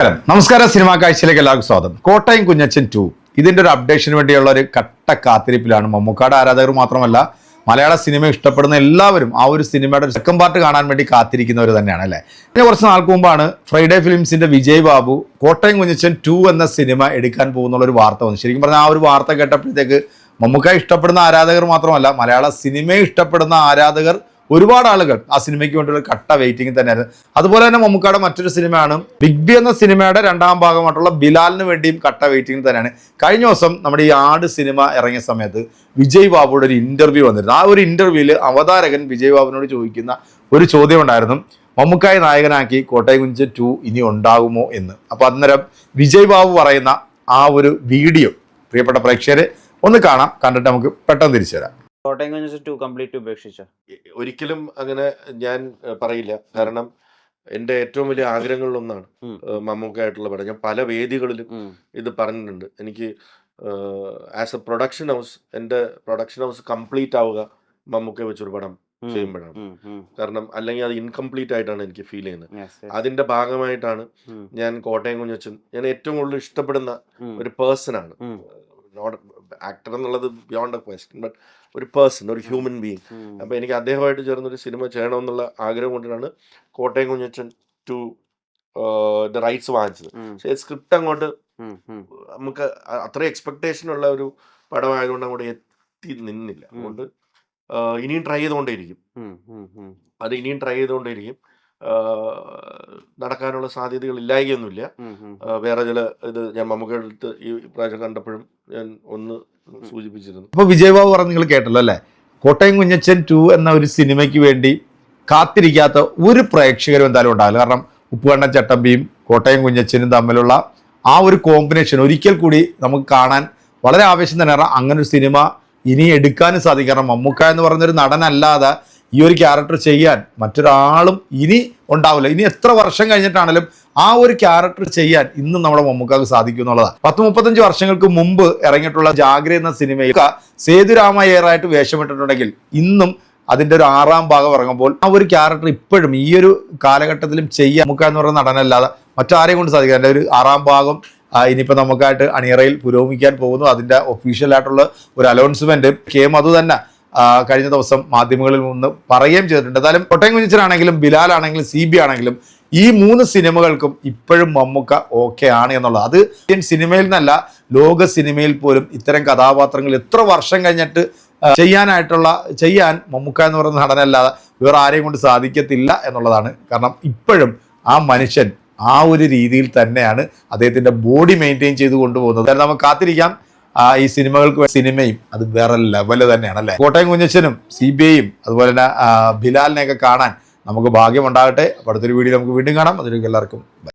നമസ്കാരം, സിനിമാ കാഴ്ചയിലേക്ക് എല്ലാവർക്കും സ്വാഗതം. കോട്ടയം കുഞ്ഞച്ചൻ 2 ഇതിന്റെ ഒരു അപ്ഡേഷന് വേണ്ടിയുള്ള ഒരു കട്ട കാത്തിരിപ്പിലാണ്. മമ്മൂക്കാട് ആരാധകർ മാത്രമല്ല, മലയാള സിനിമ ഇഷ്ടപ്പെടുന്ന എല്ലാവരും ആ ഒരു സിനിമയുടെ സെക്കൻഡ് പാർട്ട് കാണാൻ വേണ്ടി കാത്തിരിക്കുന്നവർ തന്നെയാണ് അല്ലേ. ഇതിന് കുറച്ച് നാൾക്ക് മുമ്പാണ് ഫ്രൈഡേ ഫിലിംസിന്റെ വിജയ് ബാബു കോട്ടയം കുഞ്ഞച്ചൻ 2 എന്ന സിനിമ എടുക്കാൻ പോകുന്നുള്ള ഒരു വാർത്ത വന്നു. ശരിക്കും പറഞ്ഞാൽ ആ ഒരു വാർത്ത കേട്ടപ്പോഴത്തേക്ക് മമ്മൂക്ക ഇഷ്ടപ്പെടുന്ന ആരാധകർ മാത്രമല്ല, മലയാള സിനിമയെ ഇഷ്ടപ്പെടുന്ന ആരാധകർ ഒരുപാട് ആളുകൾ ആ സിനിമയ്ക്ക് വേണ്ടിയുള്ള കട്ട വെയിറ്റിംഗ് തന്നെയായിരുന്നു. അതുപോലെ തന്നെ മമ്മൂക്കയുടെ മറ്റൊരു സിനിമയാണ് ബിഗ് ബി എന്ന സിനിമയുടെ രണ്ടാം ഭാഗമായിട്ടുള്ള ബിലാലിന് വേണ്ടിയും കട്ട വെയിറ്റിംഗ് തന്നെയാണ്. കഴിഞ്ഞ ദിവസം നമ്മുടെ ഈ ആട് സിനിമ ഇറങ്ങിയ സമയത്ത് വിജയ് ബാബുയുടെ ഒരു ഇന്റർവ്യൂ വന്നിരുന്നു. ആ ഒരു ഇന്റർവ്യൂവിൽ അവതാരകൻ വിജയ് ബാബുവിനോട് ചോദിക്കുന്ന ഒരു ചോദ്യം ഉണ്ടായിരുന്നു, മമ്മൂക്കായെ നായകനാക്കി കോട്ടയം കുഞ്ഞച്ചൻ 2 ഇനി ഉണ്ടാകുമോ എന്ന്. അപ്പോൾ അന്നേരം വിജയ് ബാബു പറയുന്ന ആ ഒരു വീഡിയോ പ്രിയപ്പെട്ട പ്രേക്ഷകരെ ഒന്ന് കാണാം, കണ്ടിട്ട് നമുക്ക് പെട്ടെന്ന് തിരിച്ചു വരാം. കോട്ടയം കുഞ്ഞച്ചൻ 2 കംപ്ലീറ്റ് ഉപേക്ഷിച്ച ഒരിക്കലും അങ്ങനെ ഞാൻ പറയില്ല. കാരണം എൻ്റെ ഏറ്റവും വലിയ ആഗ്രഹങ്ങളിലൊന്നാണ് മമ്മൂക്കായിട്ടുള്ള പടം. ഞാൻ പല വേദികളിലും ഇത് പറഞ്ഞിട്ടുണ്ട്. എനിക്ക് ആസ് എ പ്രൊഡക്ഷൻ ഹൗസ്, എൻ്റെ പ്രൊഡക്ഷൻ ഹൗസ് കംപ്ലീറ്റ് ആവുക മമ്മൂക്കയെ വെച്ചൊരു പടം ചെയ്യുമ്പോഴാണ്. കാരണം അല്ലെങ്കിൽ അത് ഇൻകംപ്ലീറ്റ് ആയിട്ടാണ് എനിക്ക് ഫീൽ ചെയ്യുന്നത്. അതിന്റെ ഭാഗമായിട്ടാണ് ഞാൻ കോട്ടയം കുഞ്ഞച്ചൻ, ഞാൻ ഏറ്റവും കൂടുതൽ ഇഷ്ടപ്പെടുന്ന ഒരു പേഴ്സണാണ്. നോട്ട് ആക്ടർ എന്നുള്ളത് ബിയോണ്ട് എ ക്വസ്റ്റ്യൻ, ബട്ട് ഒരു പേഴ്സൺ, ഒരു ഹ്യൂമൻ ബീങ്. അപ്പോൾ എനിക്ക് അദ്ദേഹമായിട്ട് ചേർന്നൊരു സിനിമ ചെയ്യണമെന്നുള്ള ആഗ്രഹം കൊണ്ടാണ് കോട്ടയം കുഞ്ഞച്ചൻ 2 റൈറ്റ്സ് വാങ്ങിച്ചത്. പക്ഷേ സ്ക്രിപ്റ്റ് അങ്ങോട്ട് നമുക്ക് അത്ര എക്സ്പെക്ടേഷൻ ഉള്ള ഒരു പടമായതുകൊണ്ട് അങ്ങോട്ട് എത്തി നിന്നില്ല. അതുകൊണ്ട് ഇനിയും ട്രൈ ചെയ്തുകൊണ്ടേയിരിക്കും. അത് ഇനിയും ട്രൈ ചെയ്തുകൊണ്ടേയിരിക്കും. നടക്കാനുള്ള സാധ്യതകൾ ഇല്ലായികയൊന്നുമില്ല. വേറെ ചില ഇത് ഞാൻ മമ്മൂക്കയുടെ അടുത്ത് ഈ പ്രാവശ്യം കണ്ടപ്പോഴും ഞാൻ ഒന്ന് സൂചിപ്പിച്ചിരുന്നു. അപ്പോൾ വിജയ് ബാബു പറഞ്ഞ് നിങ്ങൾ കേട്ടല്ലോ അല്ലേ, കോട്ടയം കുഞ്ഞച്ചൻ 2 എന്ന ഒരു സിനിമയ്ക്ക് വേണ്ടി കാത്തിരിക്കാത്ത ഒരു പ്രേക്ഷകരും എന്തായാലും ഉണ്ടാവില്ല. കാരണം ഉപ്പുകണ്ണൻ ചട്ടമ്പിയും കോട്ടയം കുഞ്ഞച്ചനും തമ്മിലുള്ള ആ ഒരു കോമ്പിനേഷൻ ഒരിക്കൽ കൂടി നമുക്ക് കാണാൻ വളരെ ആവേശം തന്നെയാണ്. അങ്ങനെ ഒരു സിനിമ ഇനി എടുക്കാനും സാധിക്കും. കാരണം മമ്മൂക്ക എന്ന് പറഞ്ഞൊരു നടനല്ലാതെ ഈ ഒരു ക്യാരക്ടർ ചെയ്യാൻ മറ്റൊരാളും ഇനി ഉണ്ടാവില്ല. ഇനി എത്ര വർഷം കഴിഞ്ഞിട്ടാണെങ്കിലും ആ ഒരു ക്യാരക്ടർ ചെയ്യാൻ ഇന്നും നമ്മുടെ മമ്മൂക്കാക്ക് സാധിക്കും എന്നുള്ളതാണ്. 30-35 വർഷങ്ങൾക്ക് മുമ്പ് ഇറങ്ങിയിട്ടുള്ള ജാഗ്ര എന്ന സിനിമയിൽ സേതുരാമയ്യറായിട്ട് വേഷമിട്ടിട്ടുണ്ടെങ്കിൽ ഇന്നും അതിൻ്റെ ഒരു 6ാം ഭാഗം ഇറങ്ങുമ്പോൾ ആ ഒരു ക്യാരക്ടർ ഇപ്പോഴും ഈ ഒരു കാലഘട്ടത്തിലും ചെയ്യാൻ മമ്മൂക്ക എന്ന് പറയുന്ന നടനല്ലാതെ മറ്റാരെയും കൊണ്ട് സാധിക്കും. അതിൻ്റെ ഒരു 6ാം ഭാഗം ഇനിയിപ്പോൾ നമുക്കായിട്ട് അണിയറയിൽ പുരോഗമിക്കാൻ പോകുന്നു. അതിൻ്റെ ഒഫീഷ്യലായിട്ടുള്ള ഒരു അനൗൺസ്മെന്റ് മധു തന്നെ കഴിഞ്ഞ ദിവസം മാധ്യമങ്ങളിൽ നിന്ന് പറയുകയും ചെയ്തിട്ടുണ്ട്. എന്തായാലും കോട്ടയം കുഞ്ഞച്ചനാണെങ്കിലും ബിലാലാണെങ്കിലും CB ആണെങ്കിലും ഈ 3 സിനിമകൾക്കും ഇപ്പോഴും മമ്മൂക്ക ഓക്കെ ആണ് എന്നുള്ളത്. അത് ഇന്ത്യൻ സിനിമയിൽ നിന്നല്ല, ലോക സിനിമയിൽ പോലും ഇത്തരം കഥാപാത്രങ്ങൾ എത്ര വർഷം കഴിഞ്ഞിട്ട് ചെയ്യാൻ മമ്മൂക്ക എന്ന് പറയുന്ന നടനല്ലാതെ വേറെ ആരെയും കൊണ്ട് സാധിക്കത്തില്ല എന്നുള്ളതാണ്. കാരണം ഇപ്പോഴും ആ മനുഷ്യൻ ആ ഒരു രീതിയിൽ തന്നെയാണ് അദ്ദേഹത്തിൻ്റെ ബോഡി മെയിൻറ്റെയിൻ ചെയ്ത് കൊണ്ടുപോകുന്നത്. അതായത് നമുക്ക് കാത്തിരിക്കാം. ഈ സിനിമയും അത് വേറെ ലെവല് തന്നെയാണ് അല്ലേ. കോട്ടയം കുഞ്ഞച്ചനും CBയും അതുപോലെ തന്നെ ബിലാലിനെയൊക്കെ കാണാൻ നമുക്ക് ഭാഗ്യമുണ്ടാകട്ടെ. അപ്പോൾ അടുത്തൊരു വീഡിയോ നമുക്ക് വീണ്ടും കാണാം. അതിലേക്ക് എല്ലാവർക്കും